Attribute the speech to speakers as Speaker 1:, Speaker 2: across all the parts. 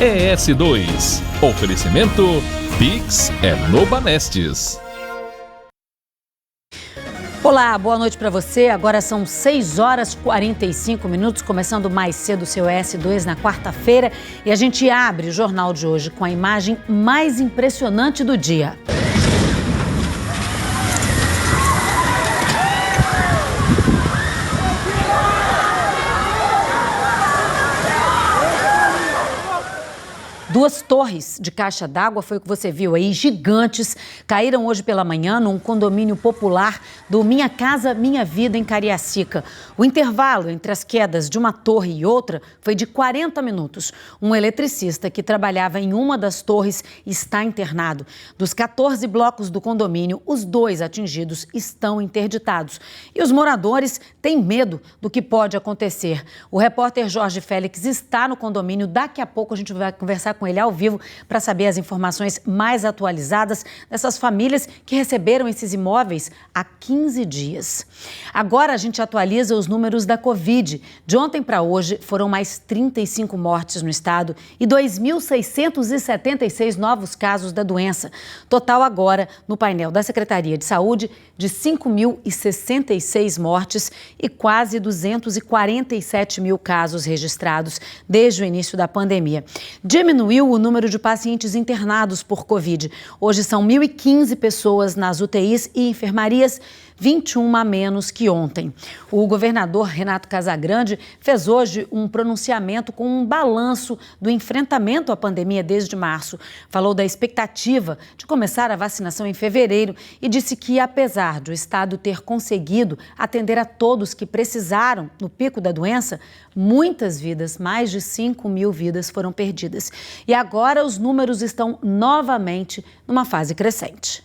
Speaker 1: ES2. Oferecimento Pix é no Banestes.
Speaker 2: Olá, boa noite para você. Agora são 6h45, começando mais cedo o seu ES2 na quarta-feira. E a gente abre o jornal de hoje com a imagem mais impressionante do dia. Duas torres de caixa d'água, foi o que você viu aí, gigantes, caíram hoje pela manhã num condomínio popular do Minha Casa Minha Vida, em Cariacica. O intervalo entre as quedas de uma torre e outra foi de 40 minutos. Um eletricista que trabalhava em uma das torres está internado. Dos 14 blocos do condomínio, os 2 atingidos estão interditados. E os moradores têm medo do que pode acontecer. O repórter Jorge Félix está no condomínio. Daqui a pouco a gente vai conversar com ele ao vivo para saber as informações mais atualizadas dessas famílias que receberam esses imóveis há 15 dias. Agora a gente atualiza os números da Covid. De ontem para hoje foram mais 35 mortes no estado e 2.676 novos casos da doença. Total agora no painel da Secretaria de Saúde de 5.066 mortes e quase 247 mil casos registrados desde o início da pandemia. Diminuiu o número de pacientes internados por Covid. Hoje são 1.015 pessoas nas UTIs e enfermarias, 21 a menos que ontem. O governador Renato Casagrande fez hoje um pronunciamento com um balanço do enfrentamento à pandemia desde março. Falou da expectativa de começar a vacinação em fevereiro e disse que, apesar de o estado ter conseguido atender a todos que precisaram no pico da doença, muitas vidas, mais de 5.000 vidas, foram perdidas. E agora os números estão novamente numa fase crescente.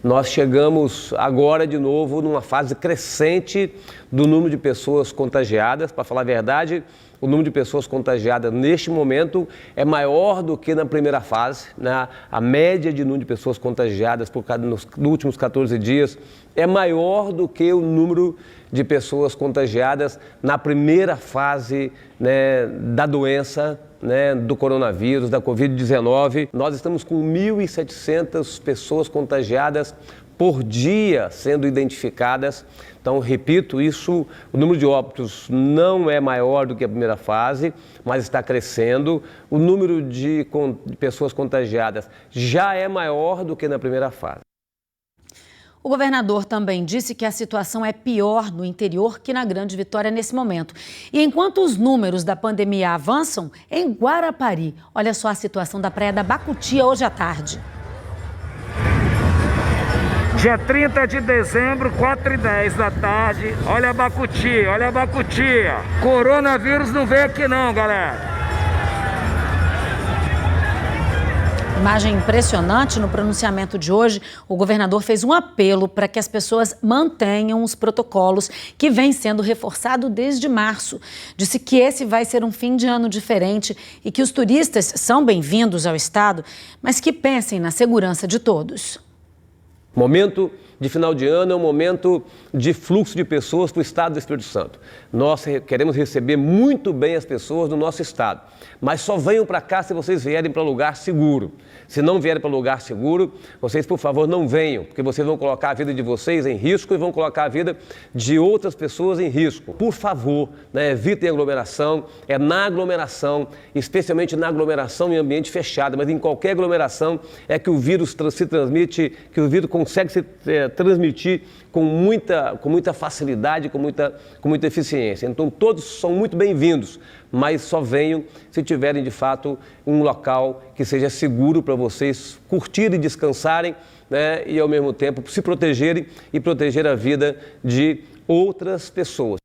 Speaker 3: Nós chegamos agora de novo numa fase crescente do número de pessoas contagiadas. Para falar a verdade, o número de pessoas contagiadas neste momento é maior do que na primeira fase, né? A média de número de pessoas contagiadas nos últimos 14 dias é maior do que o número de pessoas contagiadas na primeira fase, né, da doença, né, do coronavírus, da Covid-19. Nós estamos com 1.700 pessoas contagiadas por dia sendo identificadas. Então, repito, o número de óbitos não é maior do que a primeira fase, mas está crescendo. O número de pessoas contagiadas já é maior do que na primeira fase.
Speaker 2: O governador também disse que a situação é pior no interior que na Grande Vitória nesse momento. E enquanto os números da pandemia avançam, em Guarapari, olha só a situação da Praia da Bacutia hoje à tarde.
Speaker 4: Dia 30 de dezembro, 4h10 da tarde, olha a Bacutia, olha a Bacutia. Coronavírus não veio aqui não, galera.
Speaker 2: Imagem impressionante. No pronunciamento de hoje, o governador fez um apelo para que as pessoas mantenham os protocolos que vêm sendo reforçados desde março. Disse que esse vai ser um fim de ano diferente e que os turistas são bem-vindos ao estado, mas que pensem na segurança de todos.
Speaker 3: Momento de final de ano é um momento de fluxo de pessoas para o estado do Espírito Santo. Nós queremos receber muito bem as pessoas do nosso estado, mas só venham para cá se vocês vierem para lugar seguro. Se não vierem para lugar seguro, vocês, por favor, não venham, porque vocês vão colocar a vida de vocês em risco e vão colocar a vida de outras pessoas em risco. Por favor, né, evitem aglomeração. É na aglomeração, especialmente na aglomeração em ambiente fechado, mas em qualquer aglomeração é que o vírus se transmite, que o vírus consegue se transmitir com muita facilidade, com muita eficiência. Então, todos são muito bem-vindos, mas só venham se tiverem, de fato, um local que seja seguro para vocês curtirem e descansarem, né, e, ao mesmo tempo, se protegerem e proteger a vida de outras pessoas.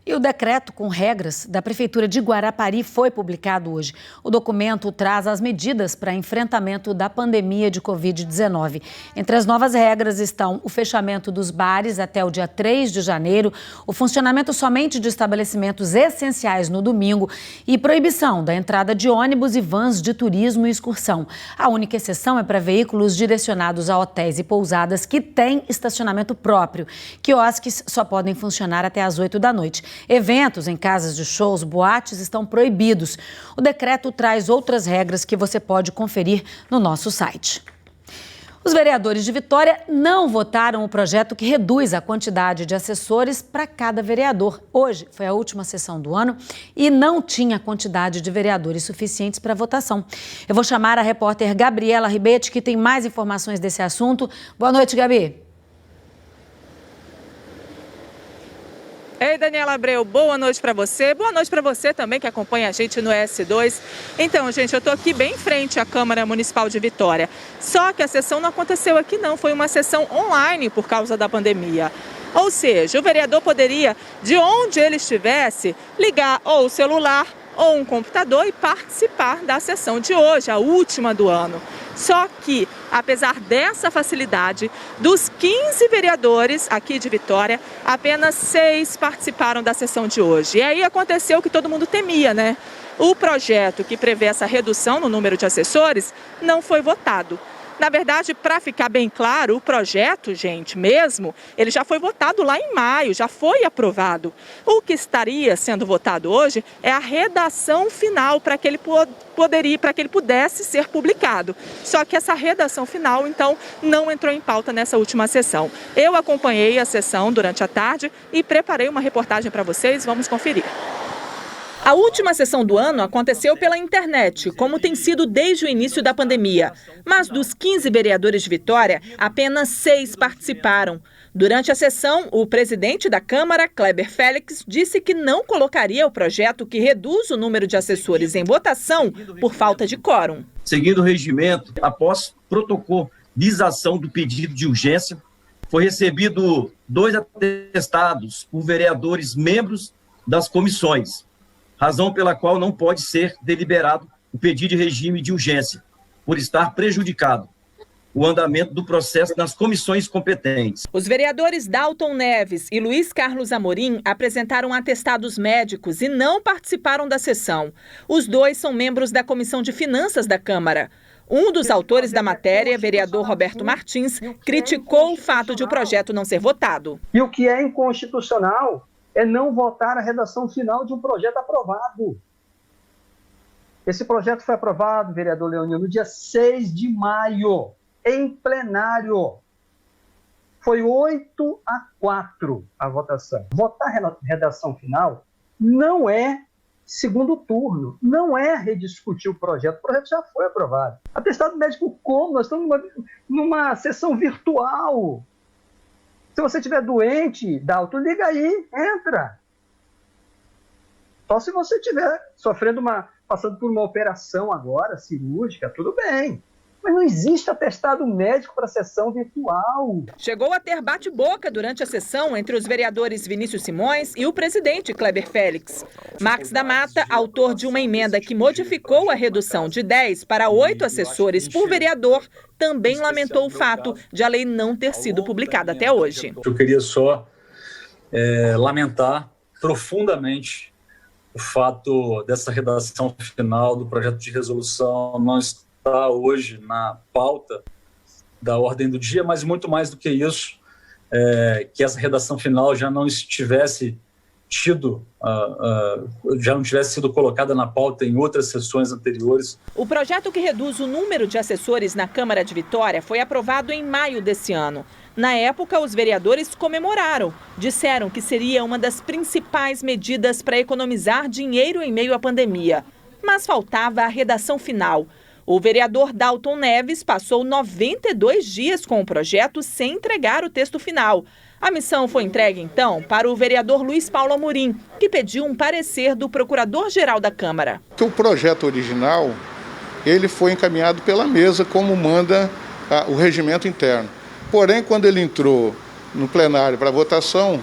Speaker 2: E o decreto com regras da Prefeitura de Guarapari foi publicado hoje. O documento traz as medidas para enfrentamento da pandemia de Covid-19. Entre as novas regras estão o fechamento dos bares até o dia 3 de janeiro, o funcionamento somente de estabelecimentos essenciais no domingo e proibição da entrada de ônibus e vans de turismo e excursão. A única exceção é para veículos direcionados a hotéis e pousadas que têm estacionamento próprio. Quiosques só podem funcionar até às 8 da noite. Eventos em casas de shows, boates estão proibidos. O decreto traz outras regras que você pode conferir no nosso site. Os vereadores de Vitória não votaram o projeto que reduz a quantidade de assessores para cada vereador. Hoje foi a última sessão do ano e não tinha quantidade de vereadores suficientes para votação. Eu vou chamar a repórter Gabriela Ribetti, que tem mais informações desse assunto. Boa noite, Gabi.
Speaker 5: Ei, Daniela Abreu, boa noite para você. Boa noite para você também que acompanha a gente no S2. Então, gente, eu estou aqui bem em frente à Câmara Municipal de Vitória. Só que a sessão não aconteceu aqui não, foi uma sessão online por causa da pandemia. Ou seja, o vereador poderia, de onde ele estivesse, ligar ou o celular ou um computador e participar da sessão de hoje, a última do ano. Só que, apesar dessa facilidade, dos 15 vereadores aqui de Vitória, apenas 6 participaram da sessão de hoje. E aí aconteceu o que todo mundo temia, né? O projeto que prevê essa redução no número de assessores não foi votado. Na verdade, para ficar bem claro, o projeto, gente, mesmo, ele já foi votado lá em maio, já foi aprovado. O que estaria sendo votado hoje é a redação final para que ele pudesse ser publicado. Só que essa redação final, então, não entrou em pauta nessa última sessão. Eu acompanhei a sessão durante a tarde e preparei uma reportagem para vocês, vamos conferir. A última sessão do ano aconteceu pela internet, como tem sido desde o início da pandemia. Mas dos 15 vereadores de Vitória, apenas 6 participaram. Durante a sessão, o presidente da Câmara, Kleber Félix, disse que não colocaria o projeto que reduz o número de assessores em votação por falta de quórum.
Speaker 6: Seguindo o regimento, após protocolização do pedido de urgência, foi recebido 2 atestados por vereadores membros das comissões, razão pela qual não pode ser deliberado o pedido de regime de urgência, por estar prejudicado o andamento do processo nas comissões competentes.
Speaker 5: Os vereadores Dalton Neves e Luiz Carlos Amorim apresentaram atestados médicos e não participaram da sessão. Os 2 são membros da Comissão de Finanças da Câmara. Um dos autores da matéria, vereador Roberto Martins, criticou o fato de o projeto não ser votado.
Speaker 7: E o que é inconstitucional é não votar a redação final de um projeto aprovado. Esse projeto foi aprovado, vereador Leonil, no dia 6 de maio, em plenário. Foi 8-4 a votação. Votar a redação final não é segundo turno, não é rediscutir o projeto já foi aprovado. Atestado médico como? Nós estamos numa sessão virtual. Se você estiver doente, Dalton, liga aí, entra. Só se você estiver passando por uma operação agora, cirúrgica, tudo bem. Mas não existe atestado médico para sessão virtual.
Speaker 5: Chegou a ter bate-boca durante a sessão entre os vereadores Vinícius Simões e o presidente Kleber Félix. Max da Mata, autor de uma emenda que modificou a redução de 10 para 8 assessores por vereador, também lamentou o fato de a lei não ter sido publicada até hoje.
Speaker 8: Eu queria só lamentar profundamente o fato dessa redação final do projeto de resolução não estar hoje na pauta da ordem do dia, mas muito mais do que isso, que essa redação final já não tivesse sido colocada na pauta em outras sessões anteriores.
Speaker 5: O projeto que reduz o número de assessores na Câmara de Vitória foi aprovado em maio desse ano. Na época, os vereadores comemoraram. Disseram que seria uma das principais medidas para economizar dinheiro em meio à pandemia. Mas faltava a redação final. O vereador Dalton Neves passou 92 dias com o projeto sem entregar o texto final. A missão foi entregue, então, para o vereador Luiz Paulo Amorim, que pediu um parecer do procurador-geral da Câmara.
Speaker 9: O projeto original, ele foi encaminhado pela mesa, como manda o regimento interno. Porém, quando ele entrou no plenário para votação,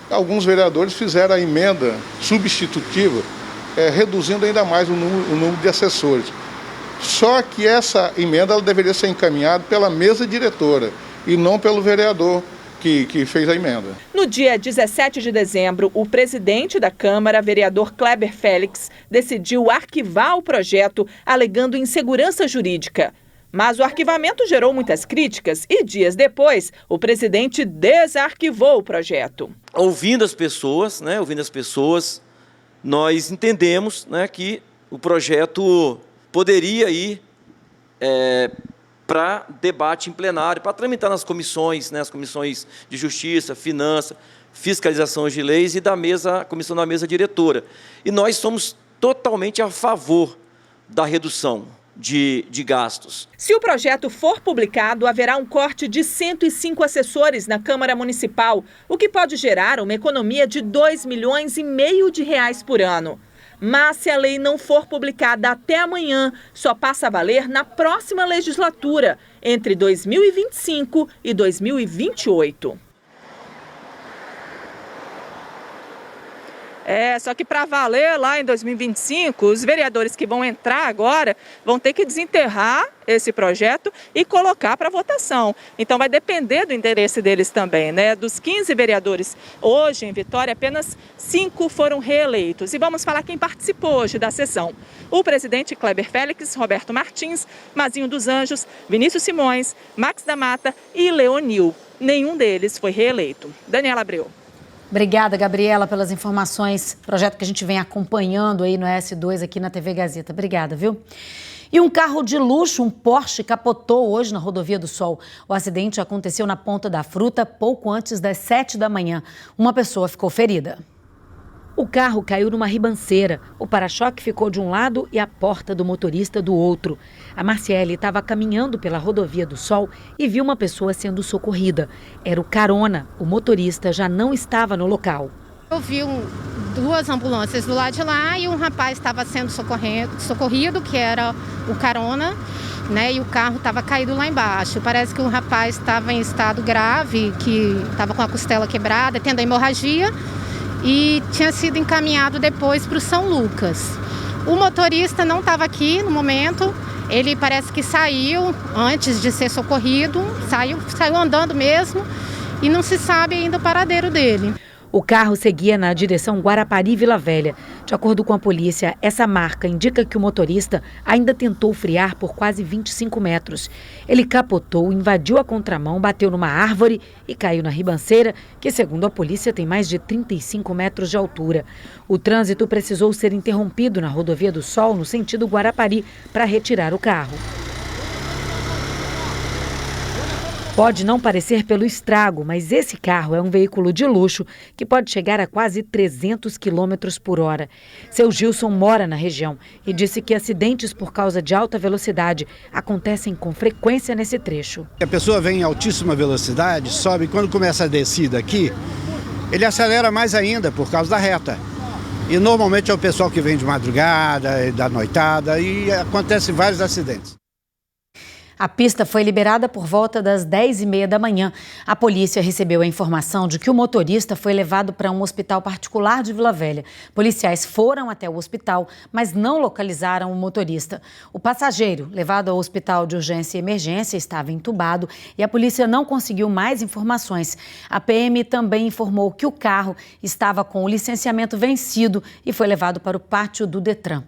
Speaker 9: alguns vereadores fizeram a emenda substitutiva, reduzindo ainda mais o número de assessores. Só que essa emenda ela deveria ser encaminhada pela mesa diretora e não pelo vereador que fez a emenda.
Speaker 5: No dia 17 de dezembro, o presidente da Câmara, vereador Kleber Félix, decidiu arquivar o projeto alegando insegurança jurídica. Mas o arquivamento gerou muitas críticas e, dias depois, o presidente desarquivou o projeto.
Speaker 10: Ouvindo as pessoas, nós entendemos, que o projeto poderia ir para debate em plenário, para tramitar nas comissões, as comissões de Justiça, Finanças, Fiscalização de Leis e a comissão da mesa diretora. E nós somos totalmente a favor da redução de gastos.
Speaker 5: Se o projeto for publicado, haverá um corte de 105 assessores na Câmara Municipal, o que pode gerar uma economia de R$2,5 milhões por ano. Mas se a lei não for publicada até amanhã, só passa a valer na próxima legislatura, entre 2025 e 2028. Só que para valer lá em 2025, os vereadores que vão entrar agora vão ter que desenterrar esse projeto e colocar para votação. Então vai depender do interesse deles também, Dos 15 vereadores hoje em Vitória, apenas 5 foram reeleitos. E vamos falar quem participou hoje da sessão. O presidente Kleber Félix, Roberto Martins, Mazinho dos Anjos, Vinícius Simões, Max da Mata e Leonil. Nenhum deles foi reeleito. Daniela Abreu.
Speaker 2: Obrigada, Gabriela, pelas informações. Projeto que a gente vem acompanhando aí no S2 aqui na TV Gazeta. Obrigada, viu? E um carro de luxo, um Porsche, capotou hoje na Rodovia do Sol. O acidente aconteceu na Ponta da Fruta pouco antes das 7 da manhã. Uma pessoa ficou ferida. O carro caiu numa ribanceira. O para-choque ficou de um lado e a porta do motorista do outro. A Marciele estava caminhando pela Rodovia do Sol e viu uma pessoa sendo socorrida. Era o carona. O motorista já não estava no local.
Speaker 11: Eu vi 2 ambulâncias do lado de lá e um rapaz estava sendo socorrido, que era o carona, e o carro estava caído lá embaixo. Parece que o rapaz estava em estado grave, que estava com a costela quebrada, tendo a hemorragia, e tinha sido encaminhado depois para o São Lucas. O motorista não estava aqui no momento, ele parece que saiu antes de ser socorrido, saiu andando mesmo e não se sabe ainda o paradeiro dele.
Speaker 2: O carro seguia na direção Guarapari-Vila Velha. De acordo com a polícia, essa marca indica que o motorista ainda tentou frear por quase 25 metros. Ele capotou, invadiu a contramão, bateu numa árvore e caiu na ribanceira, que, segundo a polícia, tem mais de 35 metros de altura. O trânsito precisou ser interrompido na Rodovia do Sol, no sentido Guarapari, para retirar o carro. Pode não parecer pelo estrago, mas esse carro é um veículo de luxo que pode chegar a quase 300 km por hora. Seu Gilson mora na região e disse que acidentes por causa de alta velocidade acontecem com frequência nesse trecho.
Speaker 12: A pessoa vem em altíssima velocidade, sobe, quando começa a descida aqui, ele acelera mais ainda por causa da reta. E normalmente é o pessoal que vem de madrugada, da noitada, e acontecem vários acidentes.
Speaker 2: A pista foi liberada por volta das 10h30 da manhã. A polícia recebeu a informação de que o motorista foi levado para um hospital particular de Vila Velha. Policiais foram até o hospital, mas não localizaram o motorista. O passageiro, levado ao hospital de urgência e emergência, estava entubado e a polícia não conseguiu mais informações. A PM também informou que o carro estava com o licenciamento vencido e foi levado para o pátio do Detran.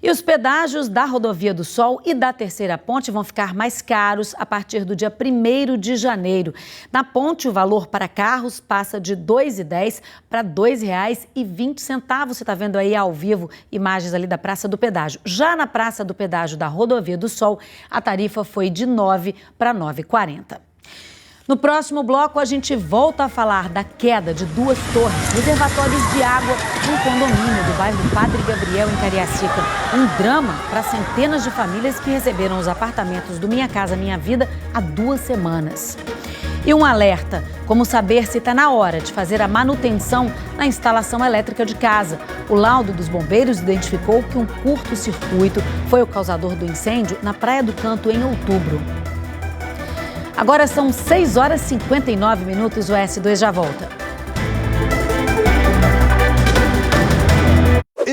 Speaker 2: E os pedágios da Rodovia do Sol e da Terceira Ponte vão ficar mais caros a partir do dia 1º de janeiro. Na ponte, o valor para carros passa de R$ 2,10 para R$ 2,20. Você está vendo aí ao vivo imagens ali da Praça do Pedágio. Já na Praça do Pedágio da Rodovia do Sol, a tarifa foi de R$ 9 para R$ 9,40. No próximo bloco, a gente volta a falar da queda de 2 torres, reservatórios de água no condomínio do bairro Padre Gabriel, em Cariacica. Um drama para centenas de famílias que receberam os apartamentos do Minha Casa Minha Vida há 2 semanas. E um alerta, como saber se está na hora de fazer a manutenção na instalação elétrica de casa. O laudo dos bombeiros identificou que um curto-circuito foi o causador do incêndio na Praia do Canto em outubro. Agora são 6h59, o S2 já volta.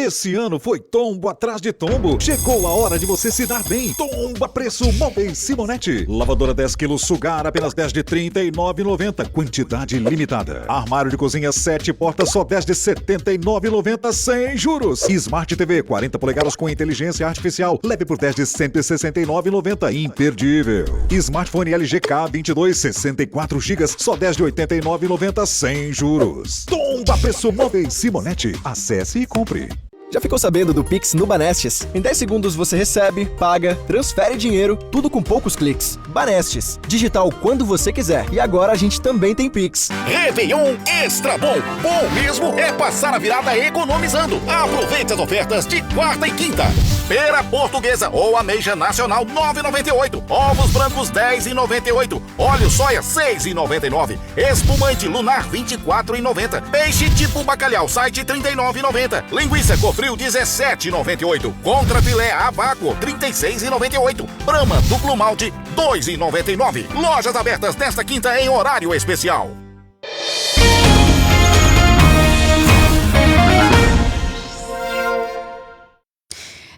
Speaker 13: Esse ano foi tombo atrás de tombo. Chegou a hora de você se dar bem. Tomba preço Móveis Simonetti. Lavadora 10 kg Sugar apenas 10 de R$ 39,90. Quantidade limitada. Armário de cozinha 7 portas só 10 de R$ 79,90 sem juros. Smart TV 40 polegadas com inteligência artificial. Leve por 10 de R$ 169,90. Imperdível. Smartphone LG K22 64 GB só 10 de R$ 89,90 sem juros. Tomba preço Móveis Simonetti. Acesse e compre.
Speaker 14: Já ficou sabendo do Pix no Banestes? Em 10 segundos você recebe, paga, transfere dinheiro, tudo com poucos cliques. Banestes, digital quando você quiser. E agora a gente também tem Pix.
Speaker 15: Réveillon Extra Bom. Bom mesmo é passar a virada economizando. Aproveite as ofertas de quarta e quinta. Pera portuguesa ou ameixa nacional 9,98. Ovos brancos 10,98. Óleo soia 6,99. Espumante lunar 24,90. Peixe tipo bacalhau site 39,90. Linguiça cofre 17,98. Contra filé a vácuo 36,98. Brahma duplo malte 2,99. Lojas abertas nesta quinta em horário especial.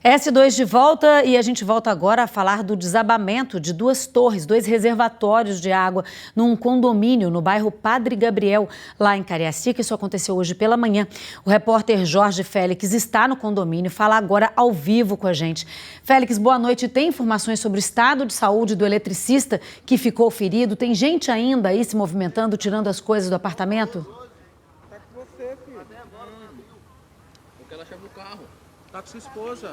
Speaker 2: S2 de volta e a gente volta agora a falar do desabamento de 2 torres, 2 reservatórios de água num condomínio no bairro Padre Gabriel, lá em Cariacica. Isso aconteceu hoje pela manhã. O repórter Jorge Félix está no condomínio e fala agora ao vivo com a gente. Félix, boa noite. Tem informações sobre o estado de saúde do eletricista que ficou ferido? Tem gente ainda aí se movimentando, tirando as coisas do apartamento?
Speaker 16: Tá com você, filho. Porque ela chegou o carro. Tá com sua esposa.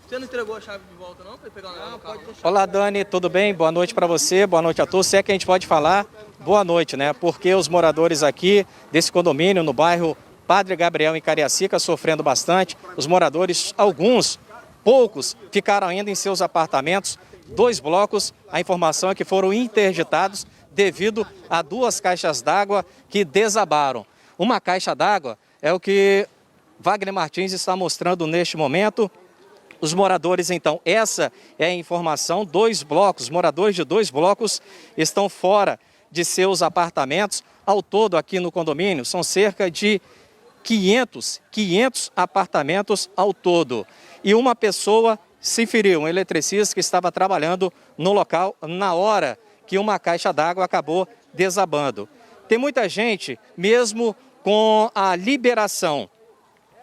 Speaker 16: Você não entregou a chave de volta não? Para pegar o carro?
Speaker 17: Olá, Dani, tudo bem? Boa noite para você, boa noite a todos. Se é que a gente pode falar, boa noite, né? Porque os moradores aqui desse condomínio no bairro Padre Gabriel em Cariacica sofrendo bastante. Os moradores, alguns, poucos, ficaram ainda em seus apartamentos. 2 blocos, a informação é que foram interditados devido a 2 caixas d'água que desabaram. Uma caixa d'água é o que Wagner Martins está mostrando neste momento. Os moradores, então, essa é a informação, 2 blocos, moradores de 2 blocos estão fora de seus apartamentos. Ao todo aqui no condomínio são cerca de 500 apartamentos ao todo. E uma pessoa se feriu, um eletricista que estava trabalhando no local na hora que uma caixa d'água acabou desabando. Tem muita gente, mesmo com a liberação,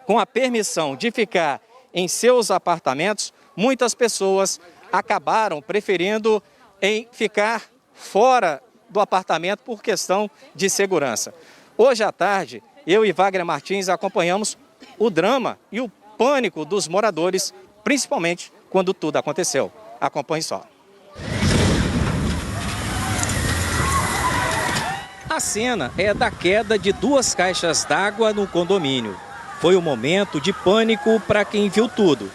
Speaker 17: com a permissão de ficar em seus apartamentos, muitas pessoas acabaram preferindo em ficar fora do apartamento por questão de segurança. Hoje à tarde, eu e Wagner Martins acompanhamos o drama e o pânico dos moradores, principalmente quando tudo aconteceu. Acompanhe só. A cena é da queda de 2 caixas d'água no condomínio. Foi um momento de pânico para quem viu tudo.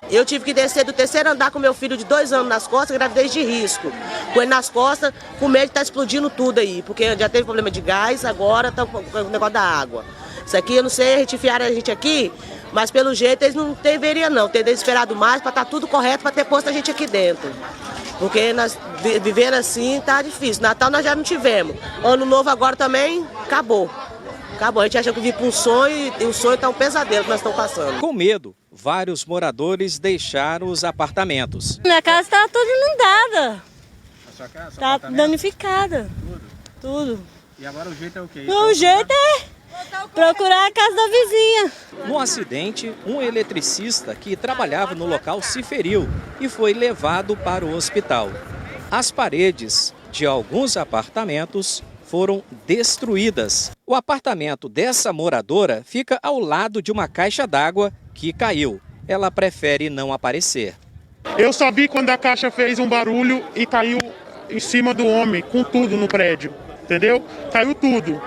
Speaker 18: Eu tive que descer do 3º andar com meu filho de 2 anos nas costas, gravidez de risco. Com ele nas costas, com medo de estar explodindo tudo aí, porque já teve problema de gás, agora está com o negócio da água. Isso aqui, eu não sei, retificaram a gente aqui, mas pelo jeito eles não deveriam não, ter desesperado mais para estar tudo correto, para ter posto a gente aqui dentro. Porque nós vivendo assim tá difícil. Natal nós já não tivemos. Ano novo agora também acabou. Acabou, a gente acha que vive para um sonho e o sonho está um pesadelo que nós estamos passando.
Speaker 17: Com medo, vários moradores deixaram os apartamentos.
Speaker 19: Minha casa está toda inundada. A sua casa? Está danificada. Tudo.
Speaker 16: E agora o jeito é o quê?
Speaker 19: O jeito é procurar a casa da vizinha.
Speaker 17: No acidente, um eletricista que trabalhava no local se feriu e foi levado para o hospital. As paredes de alguns apartamentos foram destruídas. O apartamento dessa moradora fica ao lado de uma caixa d'água que caiu. Ela prefere não aparecer.
Speaker 20: Eu só vi quando a caixa fez um barulho e caiu em cima do homem, com tudo no prédio, entendeu? Caiu tudo.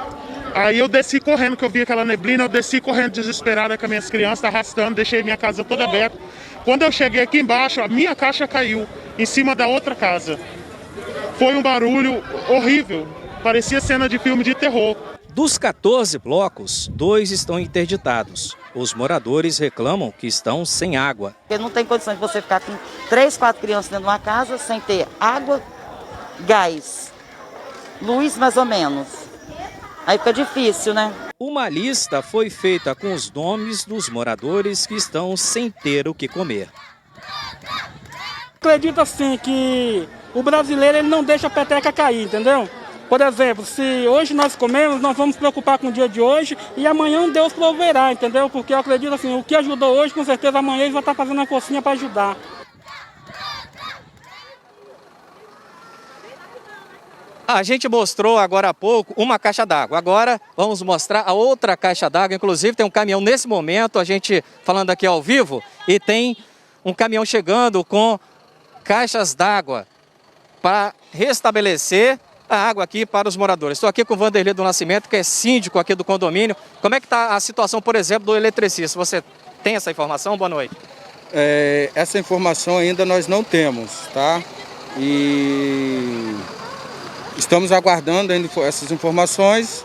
Speaker 20: Aí eu desci correndo, que eu vi aquela neblina, eu desci correndo desesperada com as minhas crianças, arrastando, deixei minha casa toda aberta. Quando eu cheguei aqui embaixo, a minha caixa caiu em cima da outra casa. Foi um barulho horrível. Parecia cena de filme de terror.
Speaker 17: Dos 14 blocos, 2 estão interditados. Os moradores reclamam que estão sem água.
Speaker 21: Porque não tem condição de você ficar com 3, 4 crianças dentro de uma casa sem ter água, gás, luz mais ou menos. Aí fica difícil, né?
Speaker 17: Uma lista foi feita com os nomes dos moradores que estão sem ter o que comer.
Speaker 1: Acredito assim que o brasileiro ele não deixa a peteca cair, entendeu? Por exemplo, se hoje nós comemos, nós vamos nos preocupar com o dia de hoje e amanhã Deus proverá, entendeu? Porque eu acredito assim, o que ajudou hoje, com certeza amanhã eles vão estar fazendo uma cocinha para ajudar.
Speaker 17: A gente mostrou agora há pouco uma caixa d'água. Agora vamos mostrar a outra caixa d'água. Inclusive tem um caminhão nesse momento, a gente falando aqui ao vivo, e tem um caminhão chegando com caixas d'água para restabelecer a água aqui para os moradores. Estou aqui com o Vanderlei do Nascimento, que é síndico aqui do condomínio. Como é que está a situação, por exemplo, do eletricista? Você tem essa informação? Boa noite.
Speaker 22: Essa informação ainda nós não temos, tá? E estamos aguardando ainda essas informações,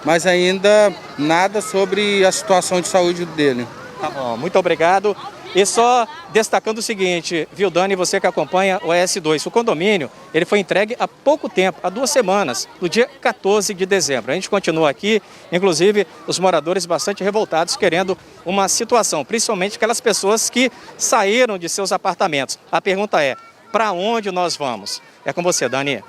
Speaker 22: mas ainda nada sobre a situação de saúde dele.
Speaker 17: Tá bom, muito obrigado. E só destacando o seguinte, viu, Dani, você que acompanha o ES2, o condomínio, ele foi entregue há pouco tempo, há 2 semanas, no dia 14 de dezembro. A gente continua aqui, inclusive os moradores bastante revoltados, querendo uma situação, principalmente aquelas pessoas que saíram de seus apartamentos. A pergunta é, para onde nós vamos? É com você, Dani.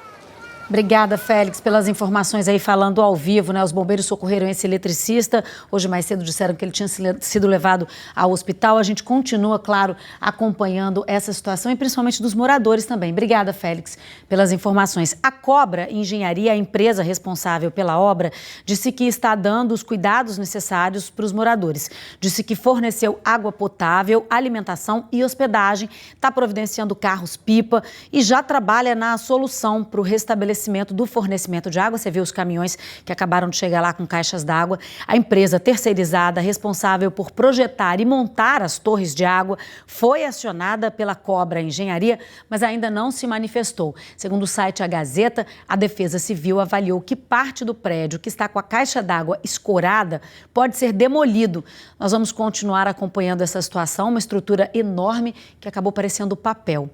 Speaker 2: Obrigada, Félix, pelas informações aí falando ao vivo, né? Os bombeiros socorreram esse eletricista. Hoje mais cedo disseram que ele tinha sido levado ao hospital. A gente continua, claro, acompanhando essa situação e principalmente dos moradores também. Obrigada, Félix, pelas informações. A Cobra Engenharia, a empresa responsável pela obra, disse que está dando os cuidados necessários para os moradores. Disse que forneceu água potável, alimentação e hospedagem, está providenciando carros-pipa e já trabalha na solução para o restabelecimento do fornecimento de água. Você viu os caminhões que acabaram de chegar lá com caixas d'água. A empresa terceirizada responsável por projetar e montar as torres de água foi acionada pela Cobra Engenharia, mas ainda não se manifestou. Segundo o site A Gazeta, a Defesa Civil avaliou que parte do prédio que está com a caixa d'água escorada pode ser demolido. Nós vamos continuar acompanhando essa situação, uma estrutura enorme que acabou parecendo papel.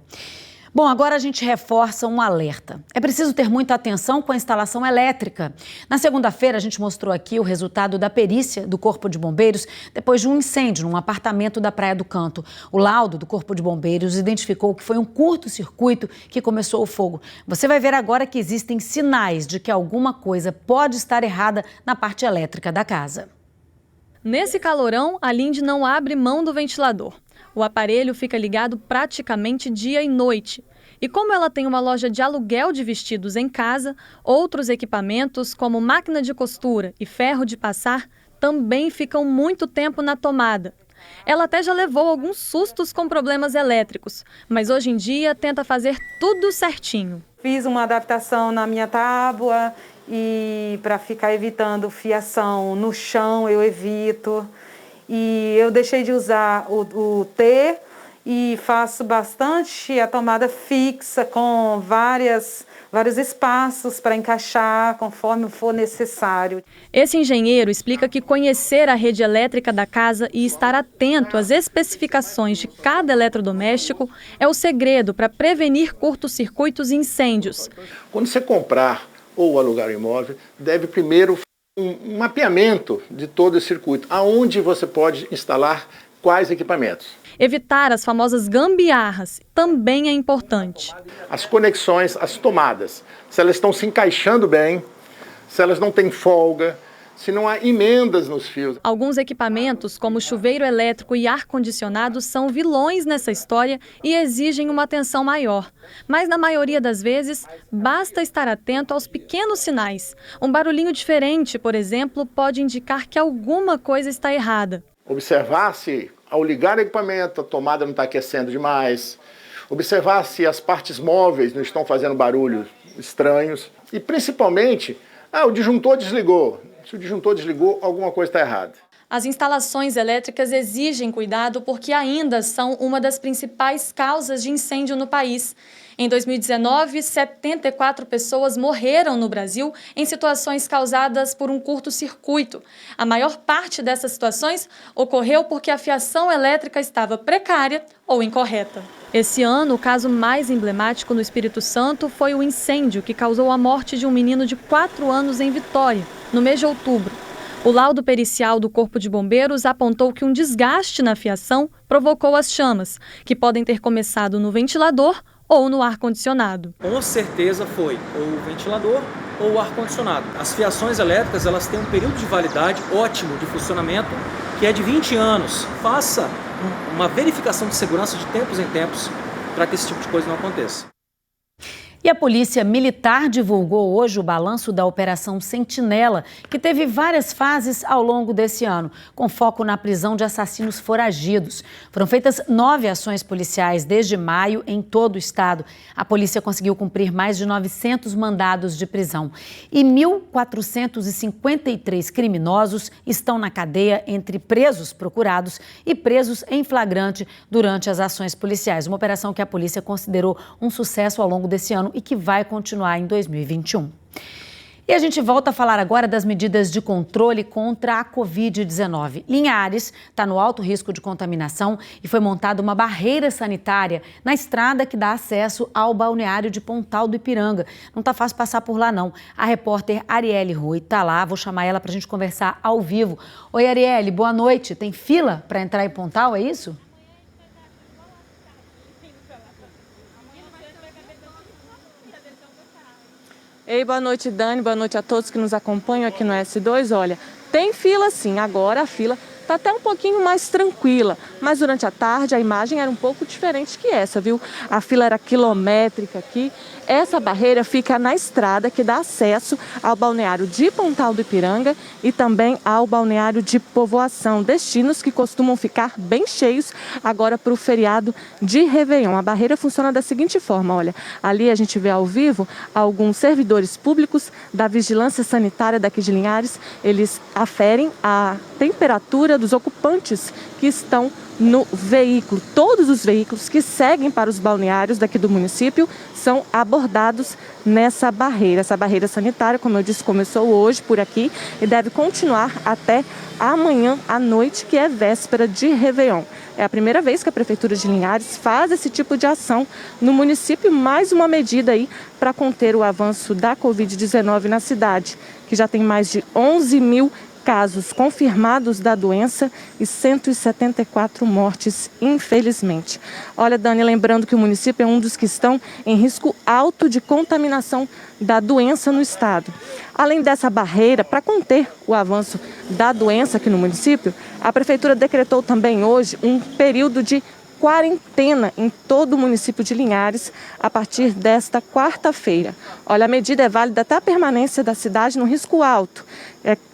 Speaker 2: Bom, agora a gente reforça um alerta. É preciso ter muita atenção com a instalação elétrica. Na segunda-feira, a gente mostrou aqui o resultado da perícia do Corpo de Bombeiros depois de um incêndio num apartamento da Praia do Canto. O laudo do Corpo de Bombeiros identificou que foi um curto-circuito que começou o fogo. Você vai ver agora que existem sinais de que alguma coisa pode estar errada na parte elétrica da casa.
Speaker 23: Nesse calorão, a Linde não abre mão do ventilador. O aparelho fica ligado praticamente dia e noite. E como ela tem uma loja de aluguel de vestidos em casa, outros equipamentos como máquina de costura e ferro de passar também ficam muito tempo na tomada. Ela até já levou alguns sustos com problemas elétricos, mas hoje em dia tenta fazer tudo certinho.
Speaker 24: Fiz uma adaptação na minha tábua e para ficar evitando fiação no chão eu evito. E eu deixei de usar o T e faço bastante a tomada fixa com vários espaços para encaixar conforme for necessário.
Speaker 23: Esse engenheiro explica que conhecer a rede elétrica da casa e estar atento às especificações de cada eletrodoméstico é o segredo para prevenir curtos-circuitos e incêndios.
Speaker 25: Quando você comprar ou alugar um imóvel, deve primeiro um mapeamento de todo esse circuito, aonde você pode instalar quais equipamentos.
Speaker 23: Evitar as famosas gambiarras também é importante.
Speaker 25: As conexões, as tomadas, se elas estão se encaixando bem, se elas não têm folga, se não há emendas nos fios.
Speaker 23: Alguns equipamentos, como chuveiro elétrico e ar-condicionado, são vilões nessa história e exigem uma atenção maior. Mas, na maioria das vezes, basta estar atento aos pequenos sinais. Um barulhinho diferente, por exemplo, pode indicar que alguma coisa está errada.
Speaker 25: Observar se, ao ligar o equipamento, a tomada não está aquecendo demais. Observar se as partes móveis não estão fazendo barulhos estranhos. E, principalmente, o disjuntor desligou. Se o disjuntor desligou, alguma coisa está errada.
Speaker 23: As instalações elétricas exigem cuidado porque ainda são uma das principais causas de incêndio no país. Em 2019, 74 pessoas morreram no Brasil em situações causadas por um curto-circuito. A maior parte dessas situações ocorreu porque a fiação elétrica estava precária ou incorreta. Esse ano, o caso mais emblemático no Espírito Santo foi o incêndio que causou a morte de um menino de 4 anos em Vitória, no mês de outubro. O laudo pericial do Corpo de Bombeiros apontou que um desgaste na fiação provocou as chamas, que podem ter começado no ventilador ou no ar-condicionado.
Speaker 3: Com certeza foi ou o ventilador ou o ar-condicionado. As fiações elétricas, elas têm um período de validade ótimo de funcionamento, que é de 20 anos. Faça uma verificação de segurança de tempos em tempos para que esse tipo de coisa não aconteça.
Speaker 2: E a Polícia Militar divulgou hoje o balanço da Operação Sentinela, que teve várias fases ao longo desse ano, com foco na prisão de assassinos foragidos. Foram feitas 9 ações policiais desde maio em todo o estado. A polícia conseguiu cumprir mais de 900 mandados de prisão. E 1.453 criminosos estão na cadeia entre presos procurados e presos em flagrante durante as ações policiais. Uma operação que a polícia considerou um sucesso ao longo desse ano e que vai continuar em 2021. E a gente volta a falar agora das medidas de controle contra a Covid-19. Linhares está no alto risco de contaminação e foi montada uma barreira sanitária na estrada que dá acesso ao balneário de Pontal do Ipiranga. Não está fácil passar por lá, não. A repórter Arielle Rui está lá, vou chamar ela para a gente conversar ao vivo. Oi, Arielle, boa noite. Tem fila para entrar em Pontal, é isso?
Speaker 5: Ei, boa noite, Dani, boa noite a todos que nos acompanham aqui no S2. Olha, tem fila sim, agora a fila está até um pouquinho mais tranquila, mas durante a tarde a imagem era um pouco diferente que essa, viu? A fila era quilométrica aqui. Essa barreira fica na estrada que dá acesso ao balneário de Pontal do Ipiranga e também ao balneário de Povoação, destinos que costumam ficar bem cheios agora para o feriado de Réveillon. A barreira funciona da seguinte forma, olha, ali a gente vê ao vivo alguns servidores públicos da Vigilância Sanitária daqui de Linhares, eles aferem a temperatura dos ocupantes que estão no veículo. Todos os veículos que seguem para os balneários daqui do município são abordados nessa barreira. Essa barreira sanitária, como eu disse, começou hoje por aqui e deve continuar até amanhã à noite, que é véspera de Réveillon. É a primeira vez que a Prefeitura de Linhares faz esse tipo de ação no município, mais uma medida aí para conter o avanço da Covid-19 na cidade, que já tem mais de 11 mil casos confirmados da doença e 174 mortes, infelizmente. Olha, Dani, lembrando que o município é um dos que estão em risco alto de contaminação da doença no estado. Além dessa barreira, para conter o avanço da doença aqui no município, a Prefeitura decretou também hoje um período de quarentena em todo o município de Linhares a partir desta quarta-feira. Olha, a medida é válida até a permanência da cidade no risco alto.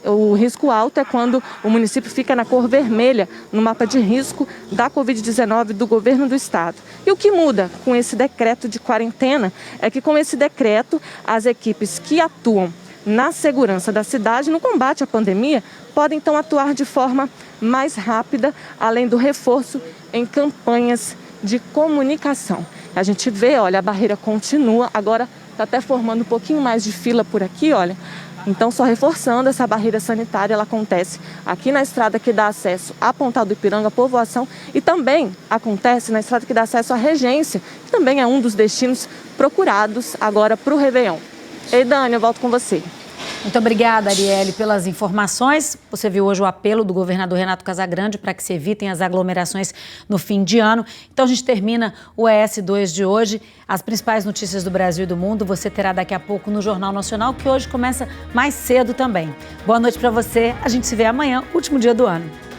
Speaker 5: O risco alto é quando o município fica na cor vermelha no mapa de risco da Covid-19 do governo do estado. E o que muda com esse decreto de quarentena é que com esse decreto as equipes que atuam na segurança da cidade, no combate à pandemia, podem então atuar de forma mais rápida, além do reforço em campanhas de comunicação. A gente vê, olha, a barreira continua, agora está até formando um pouquinho mais de fila por aqui, olha. Então, só reforçando, essa barreira sanitária, ela acontece aqui na estrada que dá acesso a Pontal do Ipiranga, Povoação, e também acontece na estrada que dá acesso à Regência, que também é um dos destinos procurados agora para o Réveillon. Ei, Dani, eu volto com você.
Speaker 2: Muito obrigada, Arielle, pelas informações. Você viu hoje o apelo do governador Renato Casagrande para que se evitem as aglomerações no fim de ano. Então a gente termina o ES2 de hoje. As principais notícias do Brasil e do mundo você terá daqui a pouco no Jornal Nacional, que hoje começa mais cedo também. Boa noite para você. A gente se vê amanhã, último dia do ano.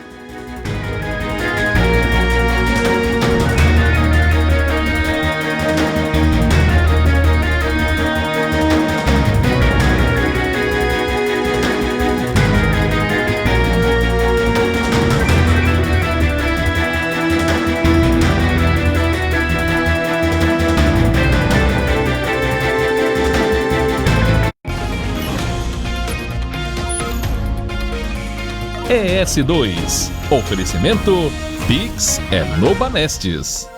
Speaker 4: ES2. Oferecimento Pix é no Banestes.